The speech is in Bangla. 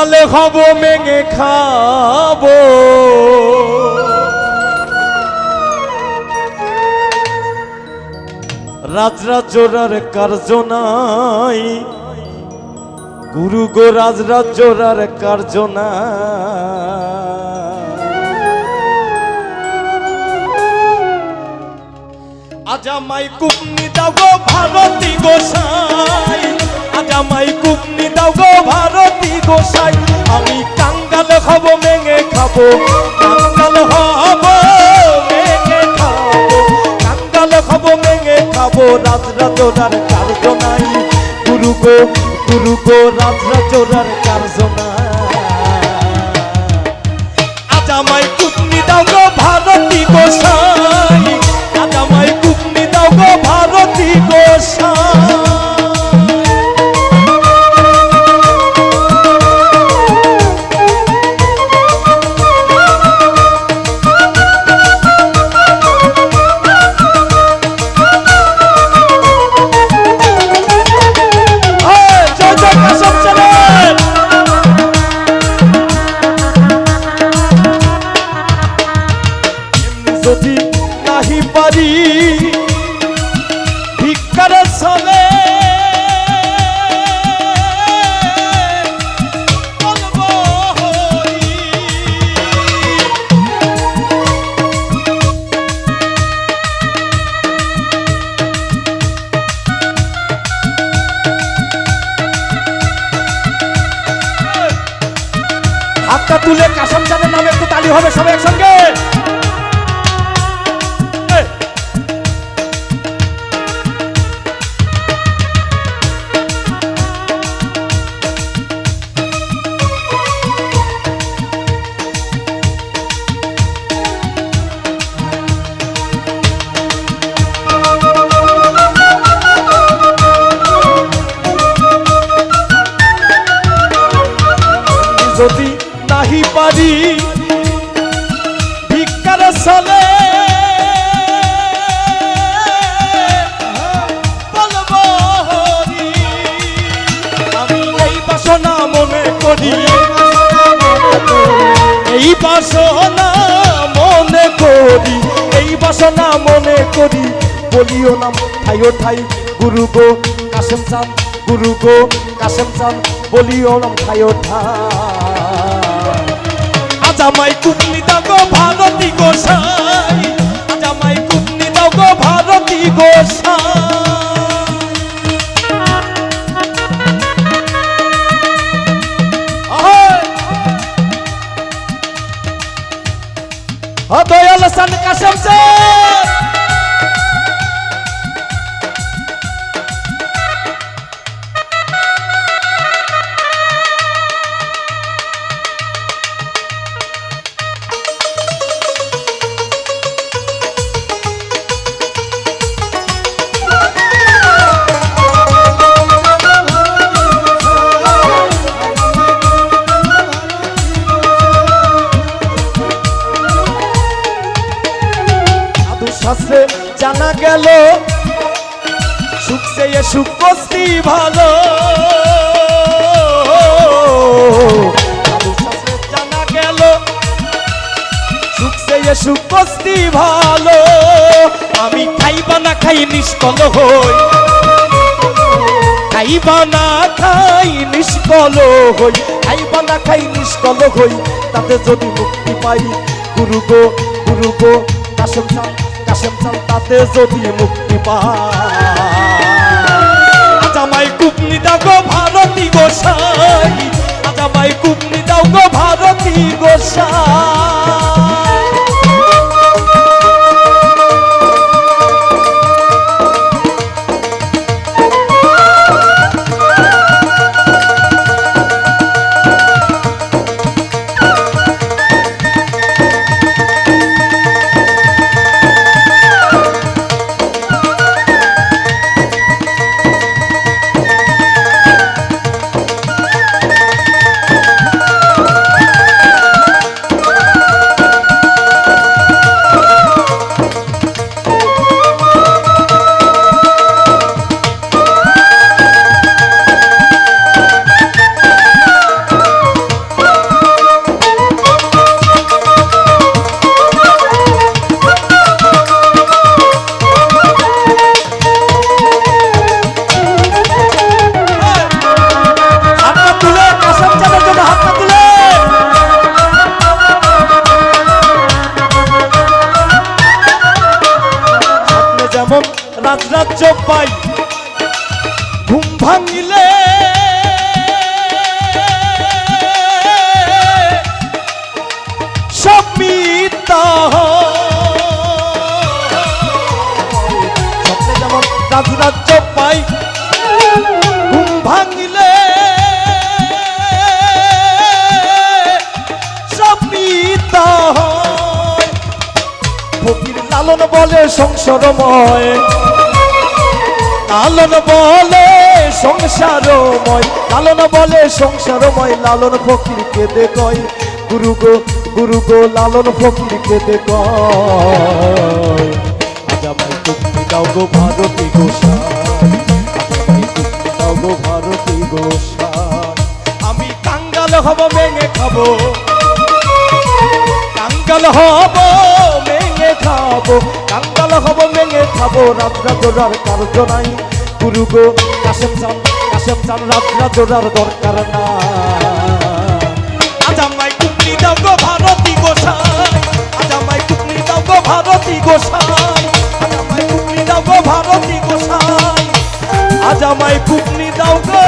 কাঙ্গালে হব মেঙে খাবো রাজরাজোরার কার্য নাই গুরু গো রাজরাজোরার কার্য আজ আমায় কুপনি দাও গো ভারতী গোসাই আজ আমায় কুপনি দাও গো ভারতী গোসাই আমি কাঙ্গাল হব মেঙে খাবো কাঙ্গাল হব মেঙে খাবো কাঙ্গাল হব মেঙে খাবো রাজরাজোরার কার্য নাই গুরু গো রাজরাজোরার কার্য নাই আজ আমায় কুপনি দাও গো ভারতী গোসাই আজ আমায় কুপনি দাও গো ভারতী গোসাই যদি নাহি পারি ভিক্ষার ছলে বলবো হরি হাতটা তুলে কাসম চাঁদের নামে একটু তালি হবে সবাই একসঙ্গে যদি নাহি পারি ভিক্ষার ছলে বলবো হরি আমি এই বাসনা মনে করি এই বাসনা মনে করি এই বাসনা মনে করি বলিও নাম ঠাইও ঠাই গুরু গো কাসেম চাঁদ গুরু গো কাসেম চাঁদ বলিও নাম ঠাইও ঠাই আজ আমায় কুপনি দাও গো ভারতী গোসাই আজ আমায় কুপনি দাও গো ভারতী গোসাই দয়াল হাসান কাসেম চাঁদ শাস্ত্রে জানা গেল সুখ চেয়ে সুখ কস্তি ভালো শাস্ত্রে জানা গেল সুখ চেয়ে সুখ কস্তি ভালো আমি খাইবা না খাই নিষ্কল হই খাইবা না খাই নিষ্কল হই খাইবা না খাই নিষ্কল হই তাতে যদি মুক্তি পাই গুরু গো কাসেম চাঁদ তাতে যদি মুক্তি পাই আজ আমায় কুপনি দাও গো ভারতী গোসাই আজ আমায় কুপনি দাও গো ভারতী গোসাই রাজ্য পাই ঘুম ভাঙিলে সব মিথ্যা স্বপ্নে যেমন রাজ্য পাই ঘুম ভাঙিলে সব মিথ্যা ফকির লালন বলে সংসারময় লালন বলে সংসারময় লালন বলে সংসারময় লালন ফকির কেঁদে কয় গুরু গো লালন ফকির কেঁদে কয় আজ আমায় মুক্তি দাও গো ভারতী গোসাই দাও গো ভারতী গোসাই আমি কাঙ্গাল হব ভেঙে খাবো কাঙ্গাল হব ভেঙে খাবো কাঙ্গাল হব ভেঙে খাবো রাত্রা জোড়ার কার্য নাই গুরু গো কাশেম চান রাত্রা জোড়ার দরকার না আজ আমায় কুকলি দাও গো ভারতী গোসাই আজ আমায় কুকলি দাও গো ভারতী গোসাই আজ আমায় কুকলি দাও গো ভারতী গোসাই আজ আমায় কুকলি দাও গো